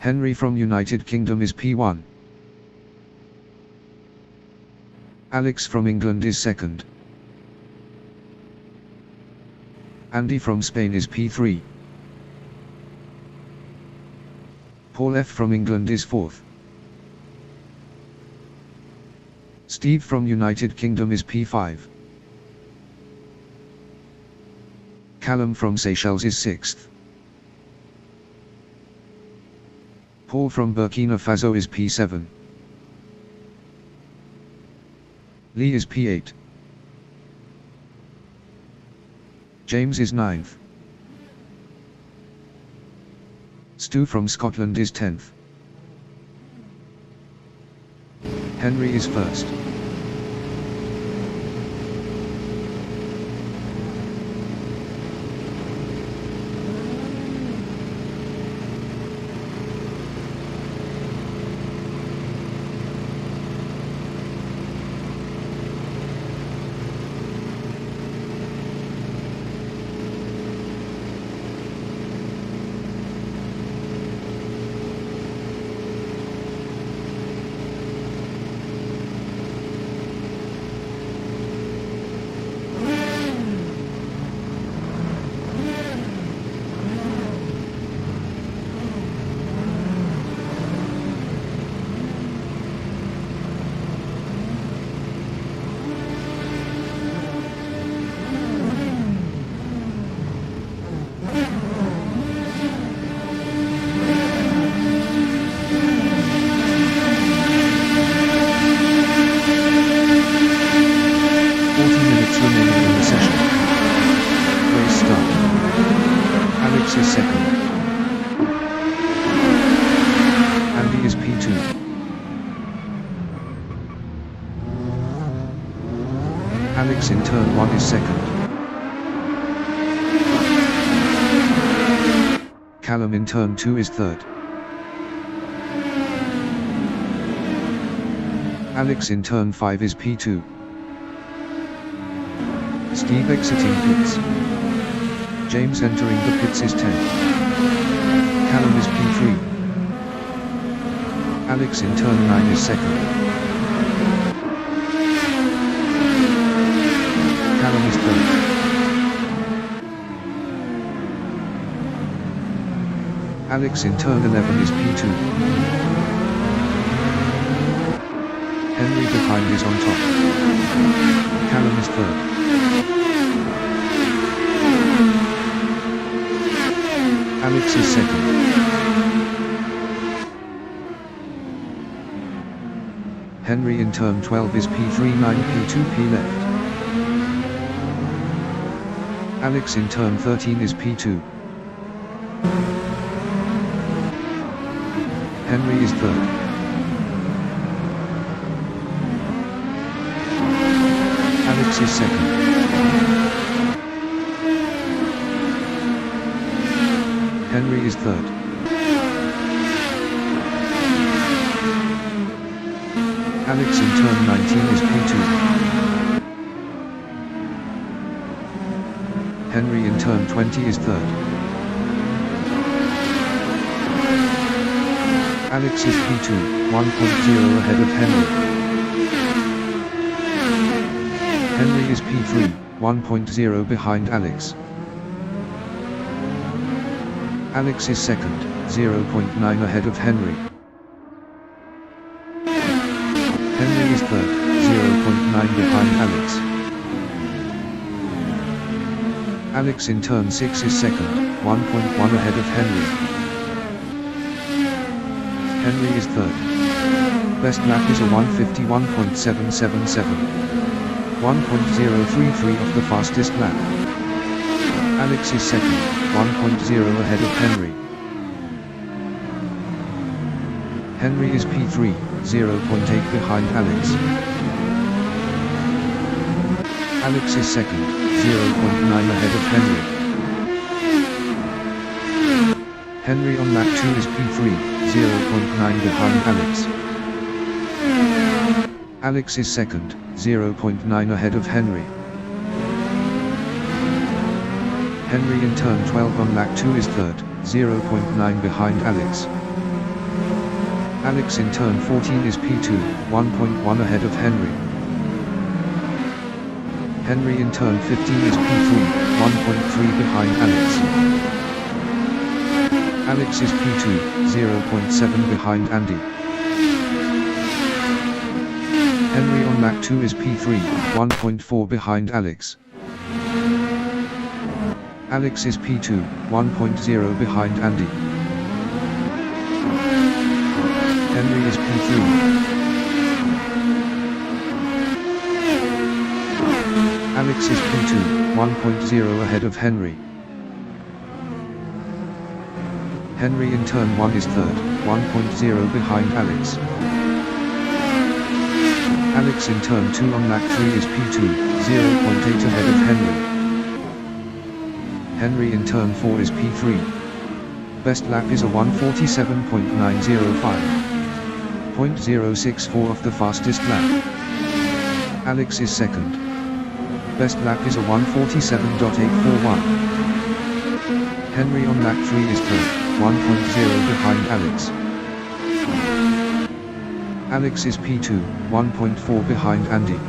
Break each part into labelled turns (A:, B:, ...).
A: Henry from United Kingdom is P1. Alex from England is second. Andy from Spain is P3. Paul F from England is fourth. Steve from United Kingdom is P5. Callum from Seychelles is sixth. Paul from Burkina Faso is P7. Lee is P8. James is ninth. Stu from Scotland is 10th. Henry is first. Is second. Andy is P2. Alex in turn 1 is second. Callum in turn 2 is third. Alex in turn 5 is P2. Steve exiting pits. James entering the pits is 10th. Callum is P3. Alex in turn 9 is second. Callum is third. Alex in turn 11 is P2. Henry behind is on top. Callum is third. Alex is second. Henry in turn 12 is P3, 9 P2, P left. Alex in turn 13 is P2. Henry is third. Alex is second. Henry is third. Alex in turn 19 is P2. Henry in turn 20 is third. Alex is P2, 1.0 ahead of Henry. Henry is P3, 1.0 behind Alex. Alex is second, 0.9 ahead of Henry. Henry is third, 0.9 behind Alex. Alex in turn 6 is second, 1.1 ahead of Henry. Henry is third. Best lap is a 151.777. 1.033 of the fastest lap. Alex is second, 1.0 ahead of Henry. Henry is P3, 0.8 behind Alex. Alex is second, 0.9 ahead of Henry. Henry on lap 2 is P3, 0.9 behind Alex. Alex is second, 0.9 ahead of Henry. Henry in turn 12 on lap 2 is third, 0.9 behind Alex. Alex in turn 14 is P2, 1.1 ahead of Henry. Henry in turn 15 is P3, 1.3 behind Alex. Alex is P2, 0.7 behind Andy. Henry on lap 2 is P3, 1.4 behind Alex. Alex is P2, 1.0 behind Andy. Henry is P3. Alex is P2, 1.0 ahead of Henry. Henry in turn 1 is third, 1.0 behind Alex. Alex in turn 2 on lap 3 is P2, 0.8 ahead of Henry. Henry in turn 4 is P3. Best lap is a 147.905. 0.064 of the fastest lap. Alex is second. Best lap is a 147.841. Henry on lap 3 is third, 1.0 behind Alex. Alex is P2, 1.4 behind Andy.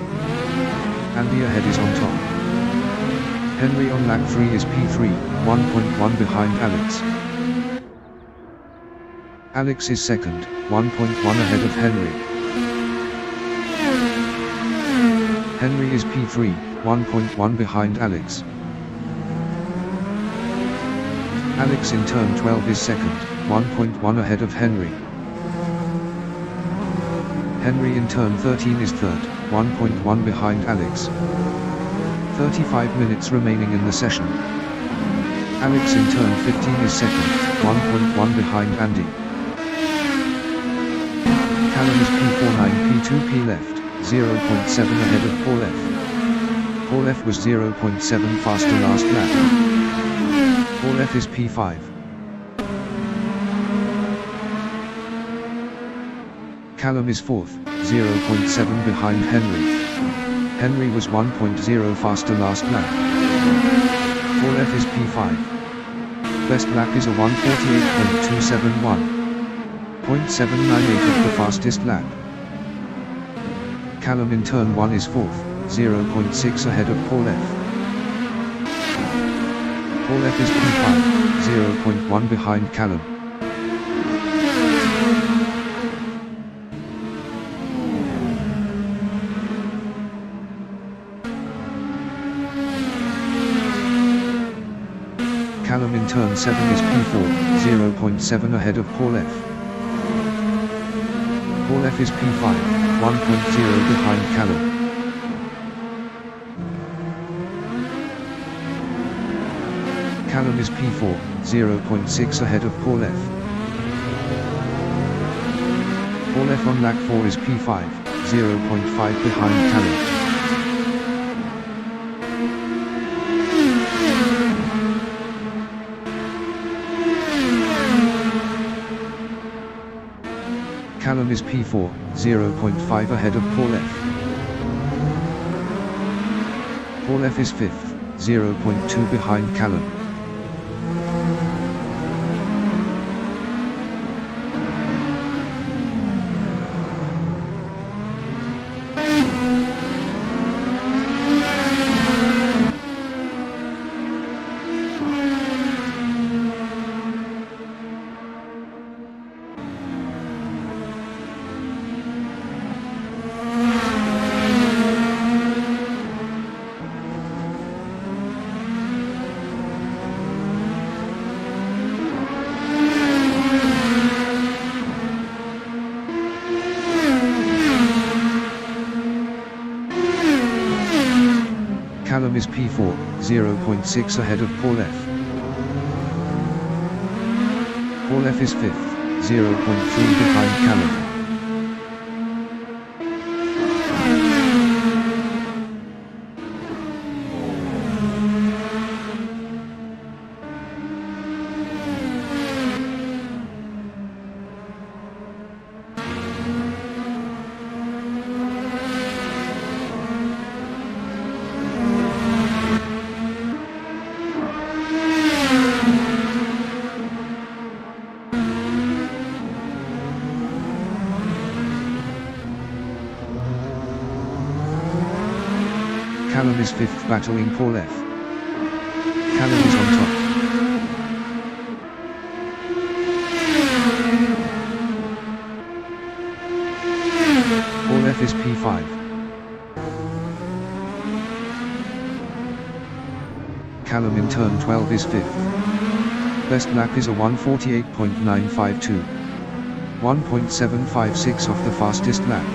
A: Andy ahead is on top. Henry on lap 3 is P3, 1.1 behind Alex. Alex is second, 1.1 ahead of Henry. Henry is P3, 1.1 behind Alex. Alex in turn 12 is second, 1.1 ahead of Henry. Henry in turn 13 is third, 1.1 behind Alex. 35 minutes remaining in the session. Alex in turn 15 is second, 1.1 behind Andy. Callum is P49, P2P left, 0.7 ahead of Paul F. Paul F was 0.7 faster last lap. Paul F is P5. Callum is fourth, 0.7 behind Henry. Henry was 1.0 faster last lap. Paul F is P5. Best lap is a 148.271. 0.798 of the fastest lap. Callum in turn 1 is fourth, 0.6 ahead of Paul F. Paul F is P5, 0.1 behind Callum. Callum in turn 7 is P4, 0.7 ahead of Paul F. Paul F is P5, 1.0 behind Callum. Callum is P4, 0.6 ahead of Paul F. Paul F on lap 4 is P5, 0.5 behind Callum. Callum is P4, 0.5 ahead of Paul F. Paul F is 5th, 0.2 behind Callum. Callum is P4, 0.6 ahead of Paul F. Paul F is 5th, 0.3 behind Callum. Callum is 5th battling Paul F. Callum is on top. Paul F is P5. Callum in turn 12 is 5th. Best lap is a 1:48.952. 1.756 off the fastest lap.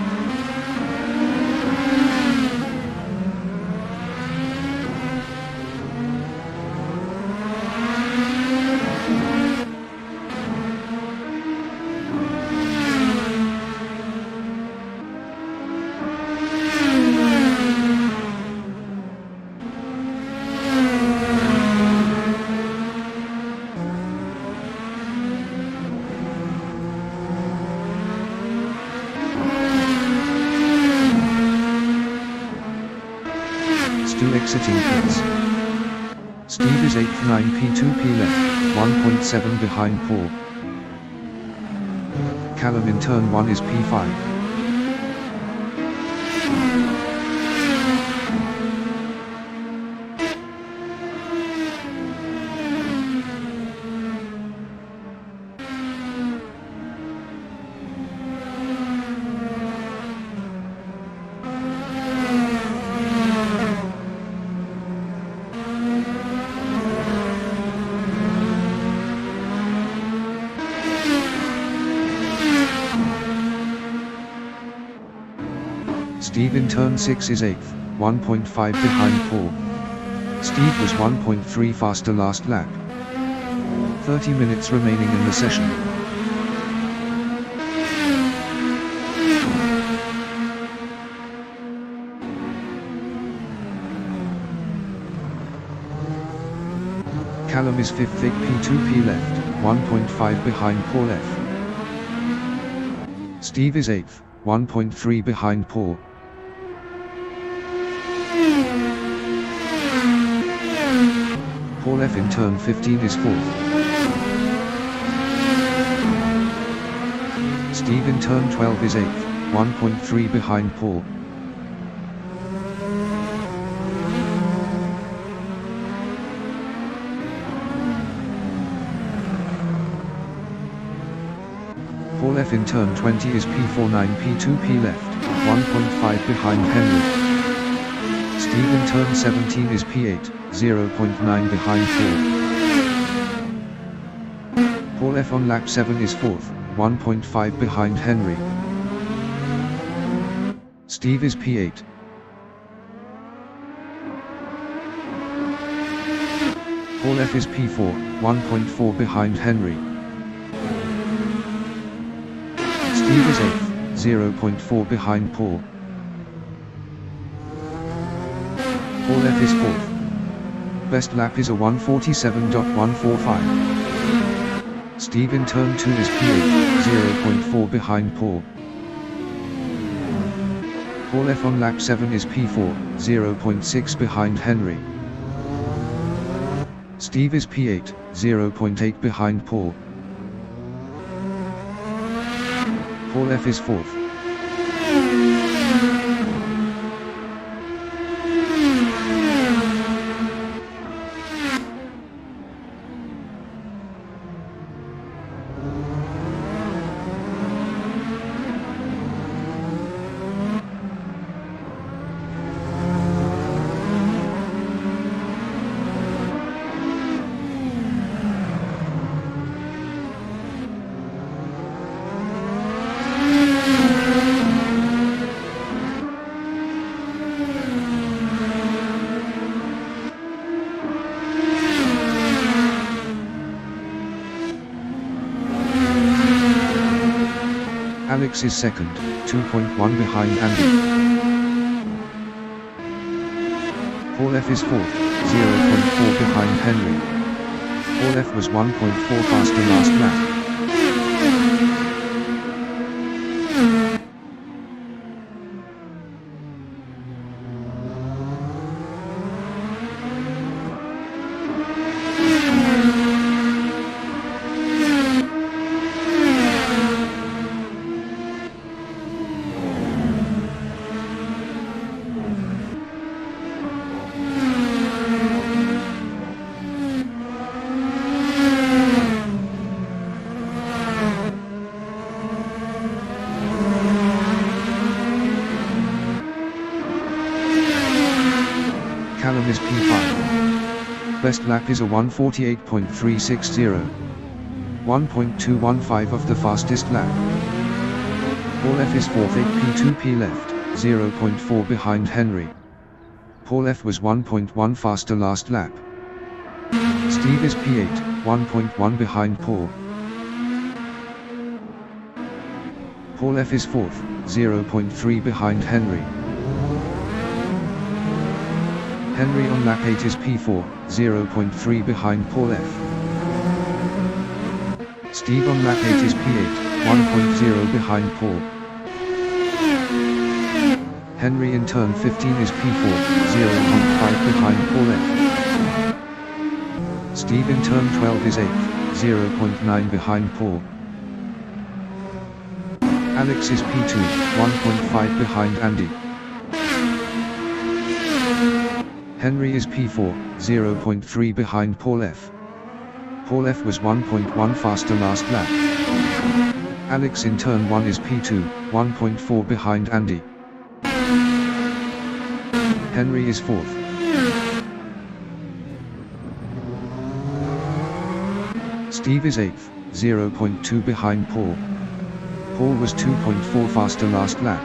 A: Stu exiting pits. Steve is 8th, 9P2P left, 1.7 behind Paul. Callum in turn 1 is P5. Steve in turn 6 is 8th, 1.5 behind Paul. Steve was 1.3 faster last lap. 30 minutes remaining in the session. Callum is 5th, P2P left, 1.5 behind Paul F. Steve is 8th, 1.3 behind Paul. Paul F in turn 15 is 4th. Steve in turn 12 is 8th, 1.3 behind Paul. Paul F in turn 20 is P4, 9P2P left, 1.5 behind Henry. Steve in turn 17 is P8, 0.9 behind Paul. Paul F on lap 7 is 4th, 1.5 behind Henry. Steve is P8. Paul F is P4, 1.4 behind Henry. Steve is 8th, 0.4 behind Paul. Paul F is 4th. Best lap is a 1:47.145. Steve in turn 2 is P8, 0.4 behind Paul. Paul F on lap 7 is P4, 0.6 behind Henry. Steve is P8, 0.8 behind Paul. Paul F is 4th. Alex is second, 2.1 behind Andy. Paul F is fourth, 0.4 behind Henry. Paul F was 1.4 faster last lap. best lap is a 1:48.360. 1.215 of the fastest lap. Paul F is 4th, 8p2p left, 0.4 behind Henry. Paul F was 1.1 faster last lap. Steve is P8, 1.1 behind Paul. Paul F is 4th, 0.3 behind Henry. Henry on lap 8 is P4, 0.3 behind Paul F. Steve on lap 8 is P8, 1.0 behind Paul. Henry in turn 15 is P4, 0.5 behind Paul F. Steve in turn 12 is 8th, 0.9 behind Paul. Alex is P2, 1.5 behind Andy. Henry is P4, 0.3 behind Paul F. Paul F was 1.1 faster last lap. Alex in turn 1 is P2, 1.4 behind Andy. Henry is 4th. Steve is 8th, 0.2 behind Paul. Paul was 2.4 faster last lap.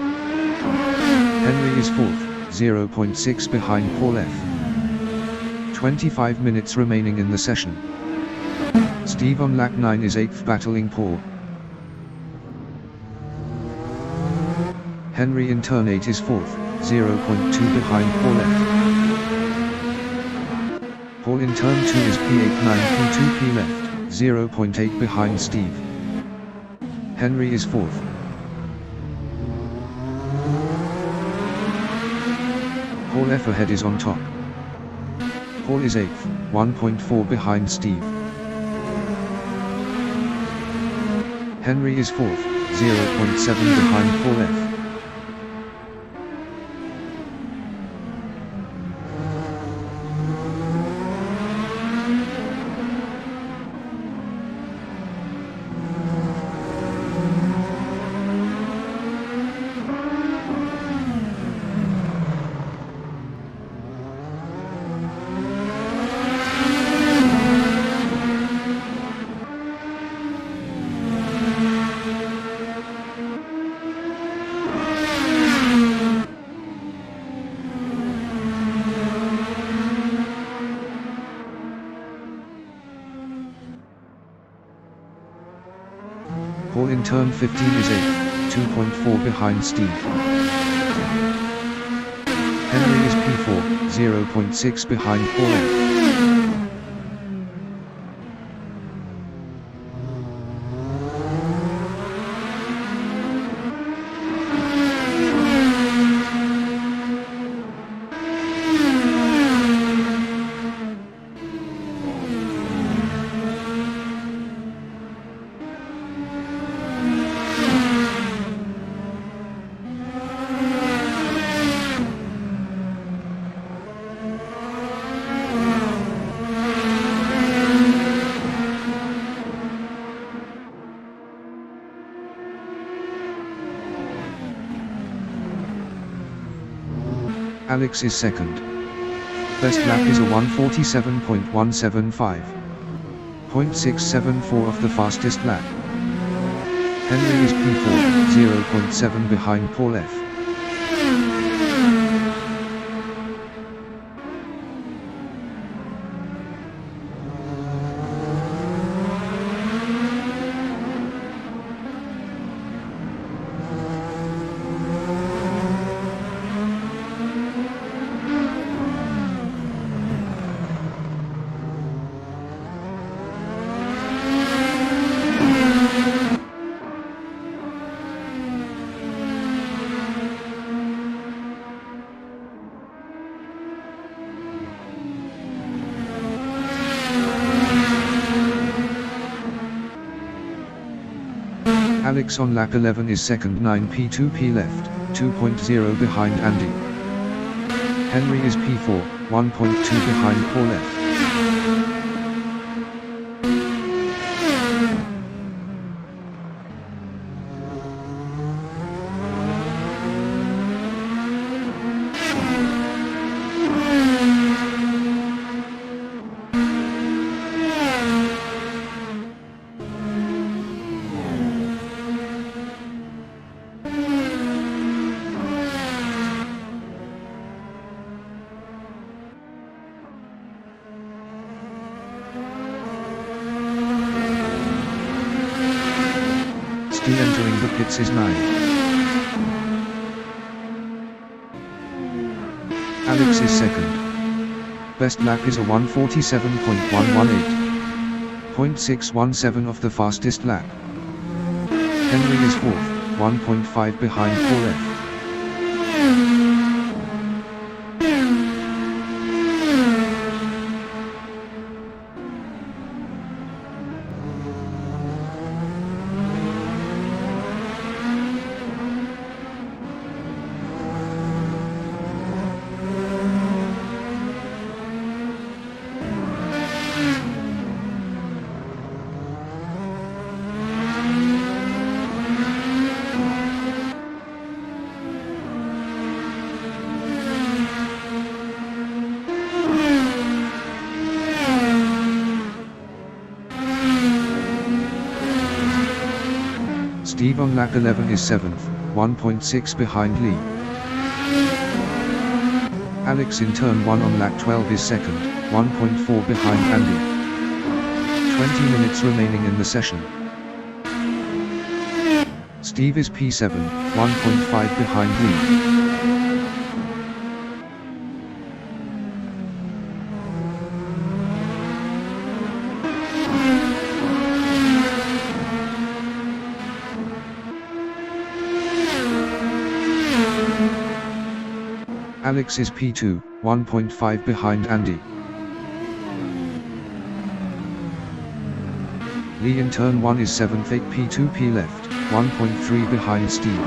A: Henry is 4th, 0.6 behind Paul F. 25 minutes remaining in the session. Steve on lap 9 is 8th battling Paul. Henry in turn 8 is 4th, 0.2 behind Paul F. Paul in turn 2 is P8, 9p2p left, 0.8 behind Steve. Henry is 4th. Paul F ahead is on top. Paul is 8th, 1.4 behind Steve. Henry is 4th, 0.7 behind Paul F. Paul in turn 15 is 8th, 2.4 behind Steve. Henry is P4, 0.6 behind Paul F. Alex is second. Best lap is a 1:47.175. 0.674 of the fastest lap. Henry is P4, 0.7 behind Paul F. Alex on lap 11 is second, 9p2p left, 2.0 behind Andy. Henry is P4, 1.2 behind Paul F. Still entering the pits is 9. Alex is second. Best lap is a 1:47.118. 0.617 of the fastest lap. Henry is fourth, 1.5 behind Paul F. Steve on lap 11 is 7th, 1.6 behind Lee. Alex in turn 1 on lap 12 is 2nd, 1.4 behind Andy. 20 minutes remaining in the session. Steve is P7, 1.5 behind Lee. Alex is P2, 1.5 behind Andy. Lee in turn 1 is 7th, 8 P2P left, 1.3 behind Steve.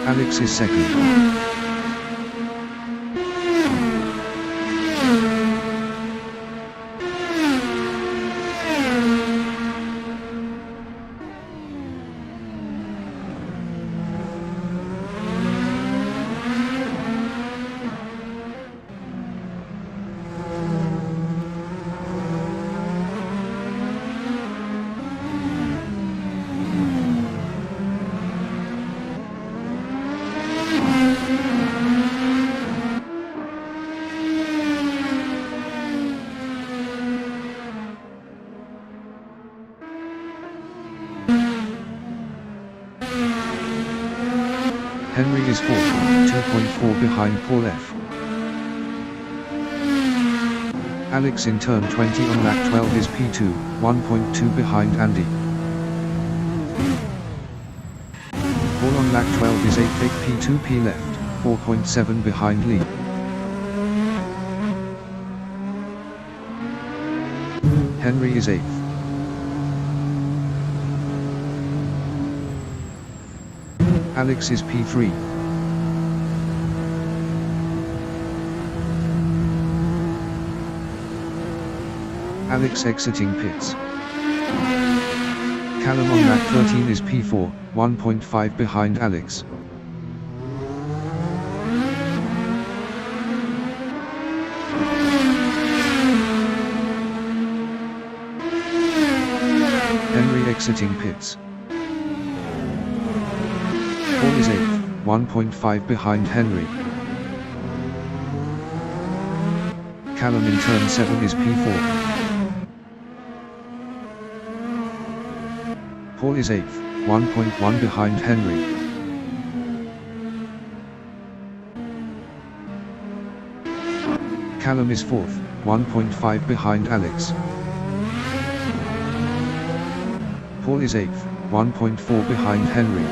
A: Alex is second. Henry is 4th, 2.4 behind Paul F. Alex in turn 20 on lap 12 is P2, 1.2 behind Andy. Paul on lap 12 is 8th, 8 P2P left, 4.7 behind Lee. Henry is 8th. Alex is P3. Alex exiting pits. Callum on lap 13 is P4, 1.5 behind Alex. Henry exiting pits. Paul is 8th, 1.5 behind Henry. Callum in turn 7 is P4. Paul is 8th, 1.1 behind Henry. Callum is 4th, 1.5 behind Alex. Paul is 8th, 1.4 behind Henry.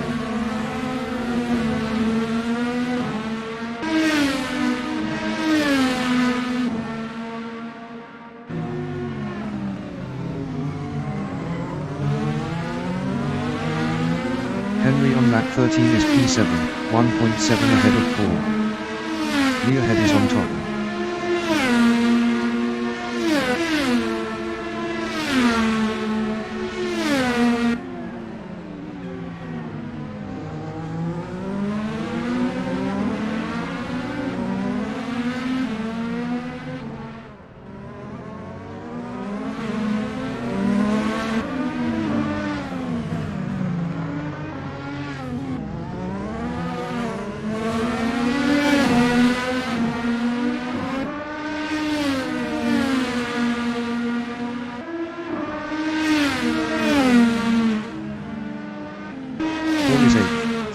A: Henry on lap 13 is P7, 1.7 ahead of Paul. Lee ahead is on top.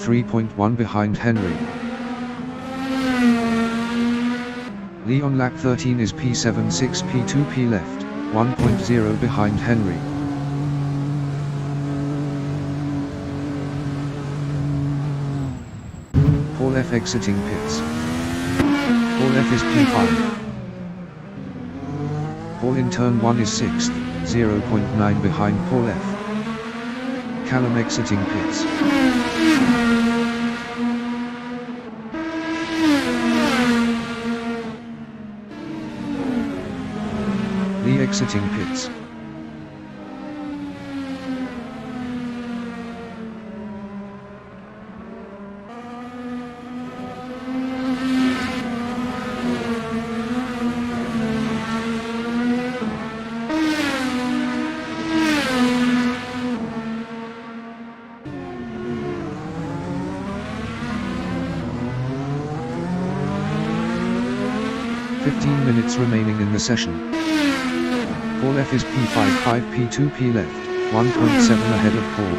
A: 3.1 behind Henry. Lee on lap 13 is P76 P2 left, 1.0 behind Henry. Paul F exiting pits. Paul F is P5. Paul in turn 1 is 6th, 0.9 behind Paul F. Callum exiting pits. Lee exiting pits. Minutes remaining in the session. Paul F is P5 5 P2 P left, 1.7 ahead of Paul.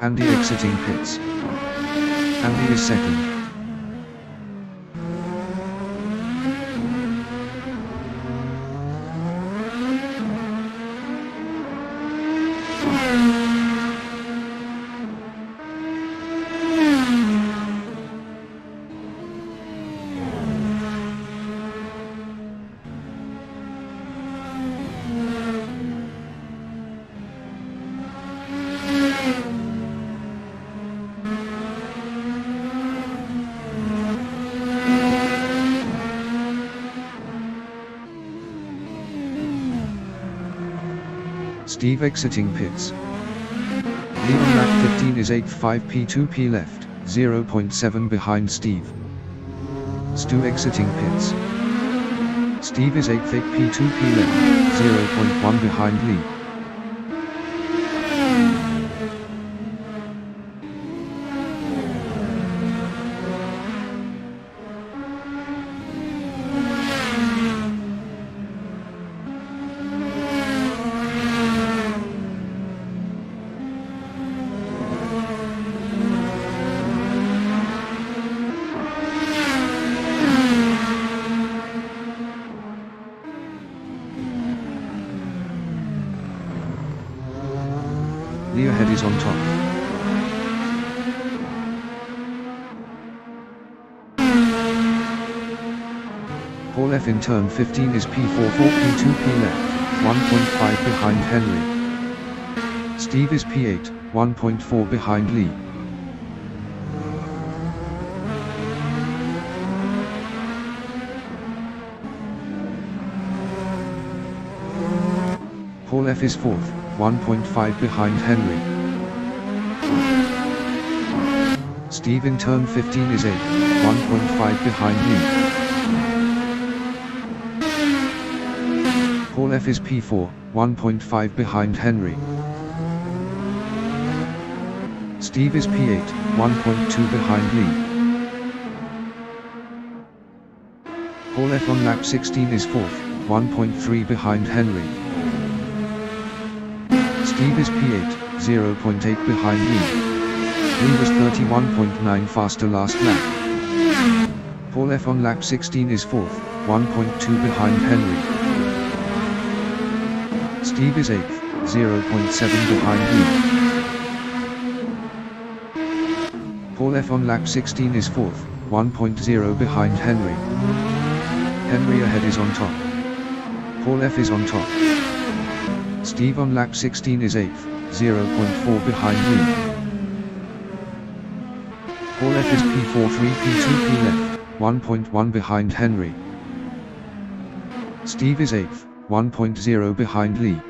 A: Andy exiting pits. Andy is second. Steve exiting pits. Lee on lap 15 is 8th 5 P2 P left, 0.7 behind Steve. Stu exiting pits. Steve is 8th 8 P2 P left, 0.1 behind Lee. Lee ahead is on top. Paul F in turn 15 is P4 4 P2 P left, 1.5 behind Henry. Steve is P8, 1.4 behind Lee. Paul F is 4th, 1.5 behind Henry. Steve in turn 15 is 8th, 1.5 behind Lee. Paul F is P4, 1.5 behind Henry. Steve is P8, 1.2 behind Lee. Paul F on lap 16 is 4th, 1.3 behind Henry. Steve is P8, 0.8 behind Lee. Lee was 31.9 faster last lap. Paul F on lap 16 is 4th, 1.2 behind Henry. Steve is 8th, 0.7 behind Lee. Paul F on lap 16 is 4th, 1.0 behind Henry. Henry ahead is on top. Paul F is on top. Steve on lap 16 is 8th, 0.4 behind Lee. Paul F is P4 3 P2 P left, 1.1 behind Henry. Steve is 8th, 1.0 behind Lee.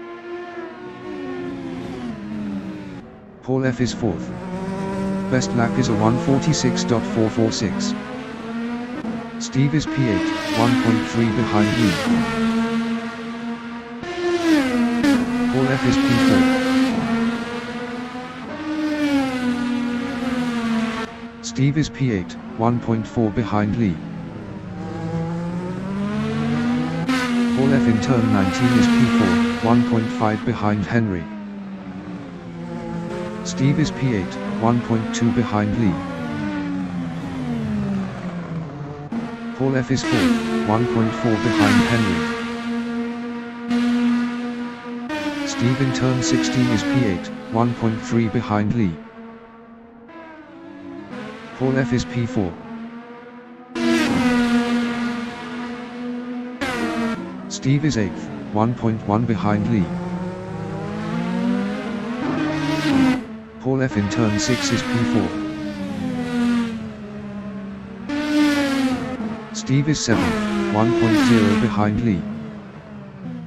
A: Paul F is 4th. Best lap is a 1:46.446. Steve is P8, 1.3 behind Lee. Paul F is P4. Steve is P8, 1.4 behind Lee. Paul F in turn 19 is P4, 1.5 behind Henry. Steve is P8, 1.2 behind Lee. Paul F is 4th, 1.4 behind Henry. Steve in turn 16 is P8, 1.3 behind Lee. Paul F is P4. Steve is 8th, 1.1 behind Lee. Paul F in turn 6 is P4. Steve is 7th, 1.0 behind Lee.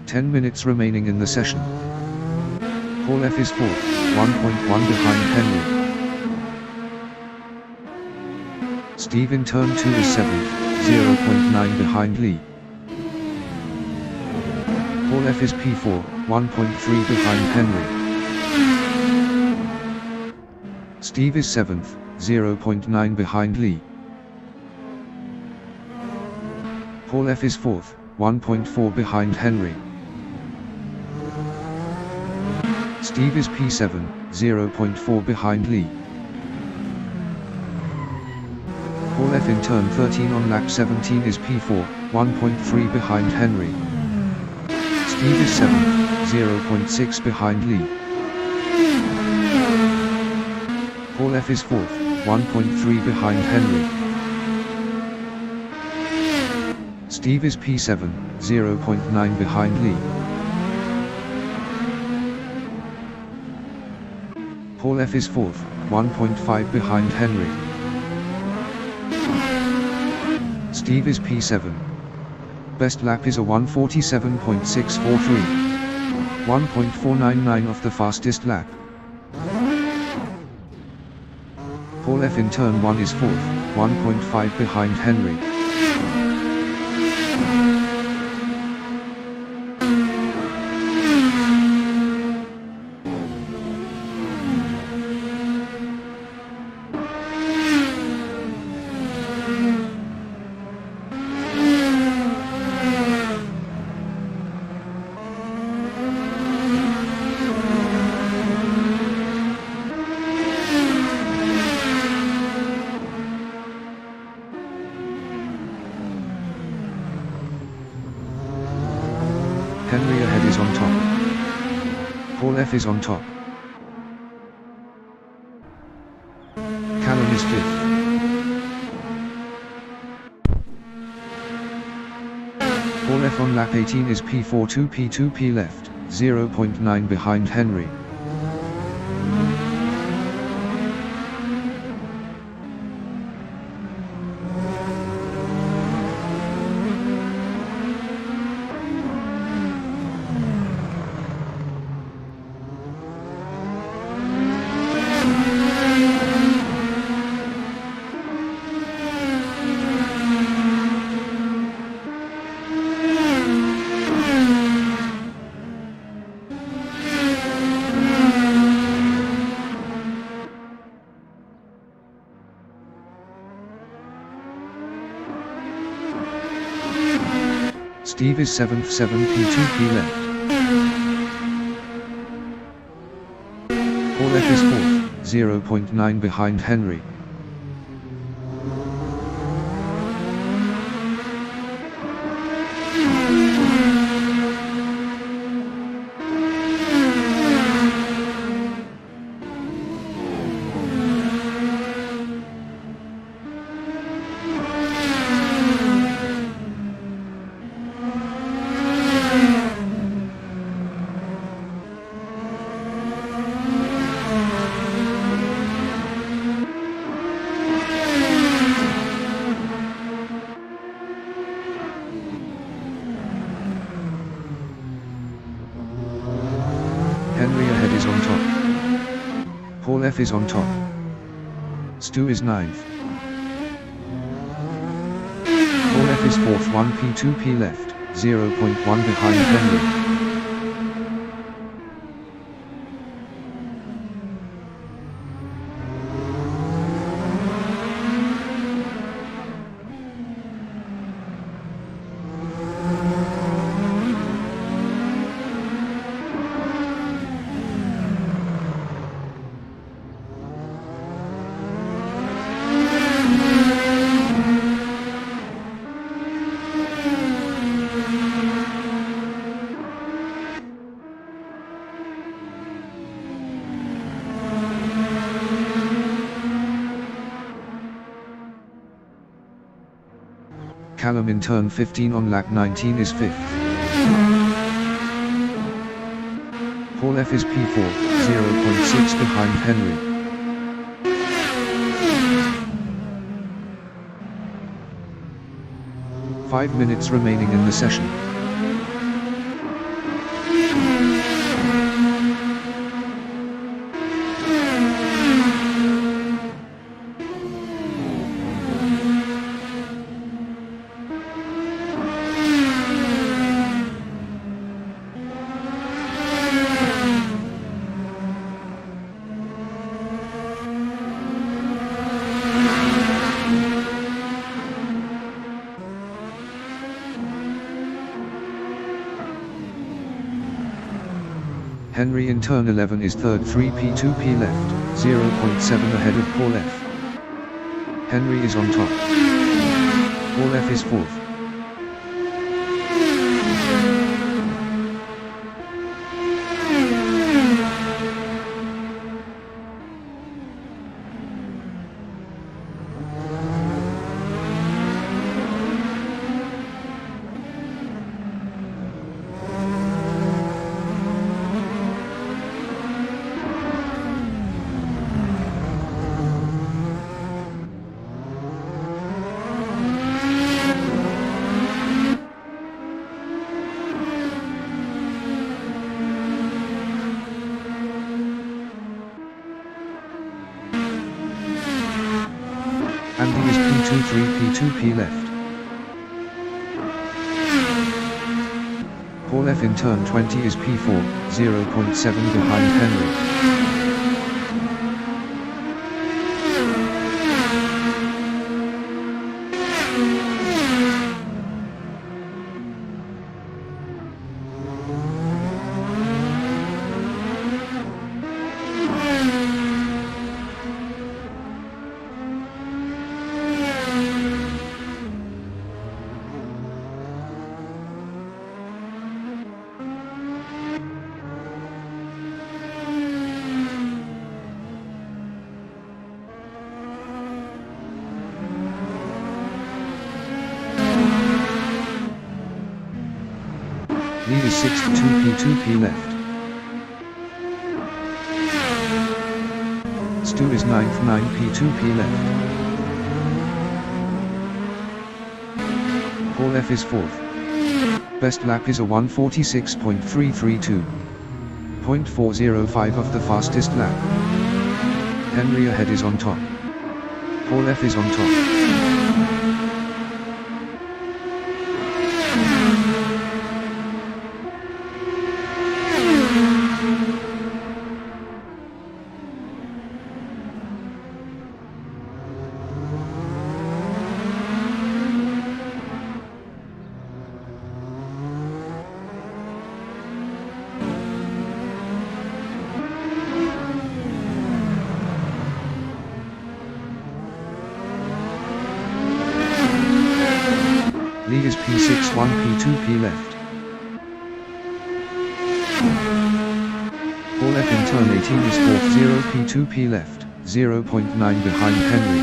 A: 10 minutes remaining in the session. Paul F is 4th, 1.1 behind Henry. Steve in turn 2 is 7th, 0.9 behind Lee. Paul F is P4, 1.3 behind Henry. Steve is 7th, 0.9 behind Lee. Paul F is 4th, 1.4 behind Henry. Steve is P7, 0.4 behind Lee. Paul F in turn 13 on lap 17 is P4, 1.3 behind Henry. Steve is 7th, 0.6 behind Lee. Paul F is 4th, 1.3 behind Henry. Steve is P7, 0.9 behind Lee. Paul F is 4th, 1.5 behind Henry. Steve is P7. Best lap is a 1:47.643. 1.499 of the fastest lap. Paul F in turn 1 is 4th, 1.5 behind Henry. Henry ahead is on top. Paul F is on top. Callum is 5th. Paul F on lap 18 is P4 2P left, 0.9 behind Henry. Steve is 7th 7P2P left. Paul F is 4th, 0.9 behind Henry. Henry ahead is on top. Paul F is on top. Stu is 9th. Paul F is 4th, 1P2P left, 0.1 behind Henry. Callum in turn 15 on lap 19 is 5th. Paul F is P4, 0.6 behind Henry. Five minutes remaining in the session. Henry in turn 11 is 3rd, 3P2P left, 0.7 ahead of Paul F. Henry is on top. Paul F is 4th. Andy is P2, 3P2P left. Paul F in turn 20 is P4, 0.7 behind Henry. Lead is 6th, 2P2P left. Stu is 9th, 9P2P left. Paul F is 4th. Best lap is a 1:46.332. 0.405 of the fastest lap. Henry ahead is on top. Paul F is on top. Lead is P6, 1P2P left. Paul F in turn 18 is 4th, 0P2P left, 0.9 behind Henry.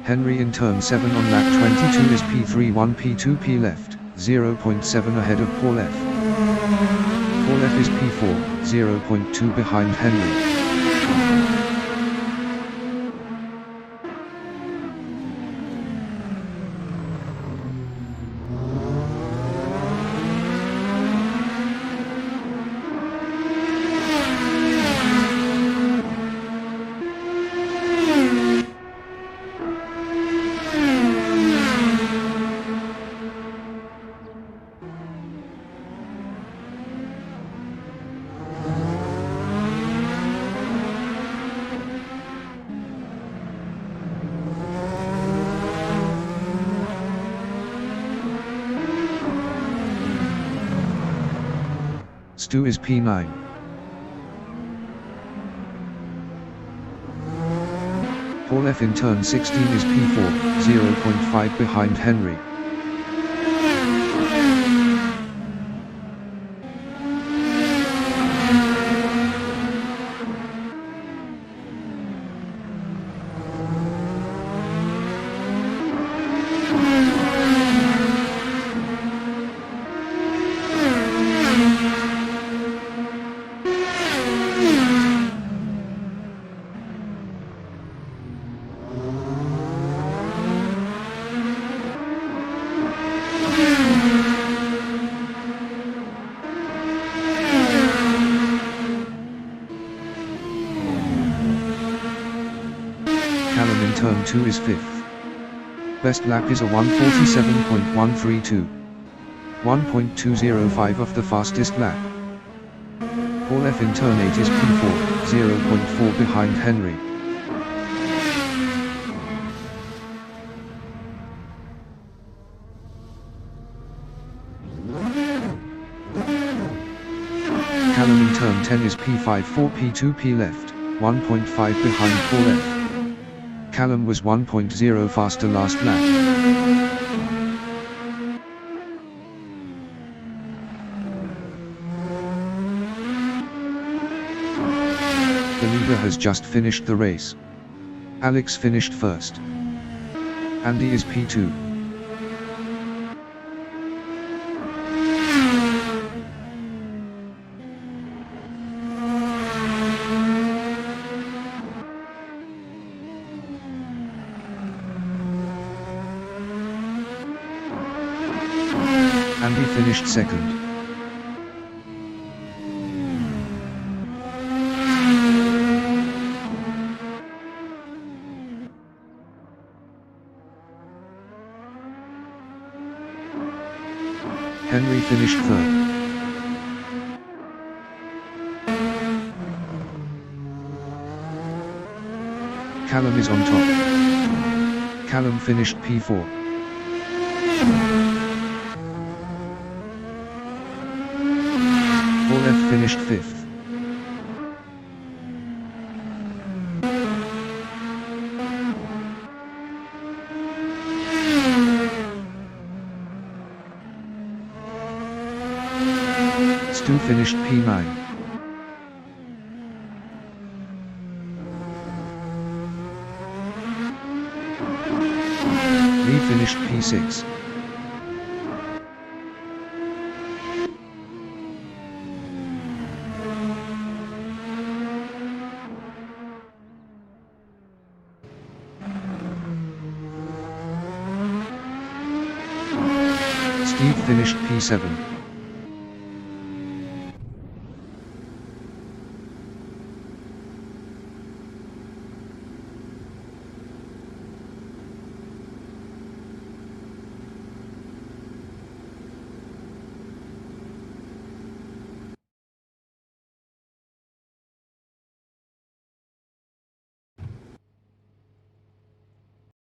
A: Henry in turn 7 on lap 22 is P3 P2 P left, 0.7 ahead of Paul F. Paul F is P4, 0.2 behind Henry. Stu is P9. Paul F in turn 16 is P4, 0.5 behind Henry. Callum in turn 2 is 5th. Best lap is a 1:47.132. 1.205 of the fastest lap. Paul F in turn 8 is P4, 0.4 behind Henry. Callum in turn 10 is P5 4 P2 P left, 1.5 behind Paul F. Callum was 1.0 faster last lap. The leader has just finished the race. Alex finished first. Andy is P2. Andy finished second. Henry finished third. Callum is on top. Callum finished P4. Paul F finished 5th. Stu finished P9. Lee finished P6. Steve finished P7.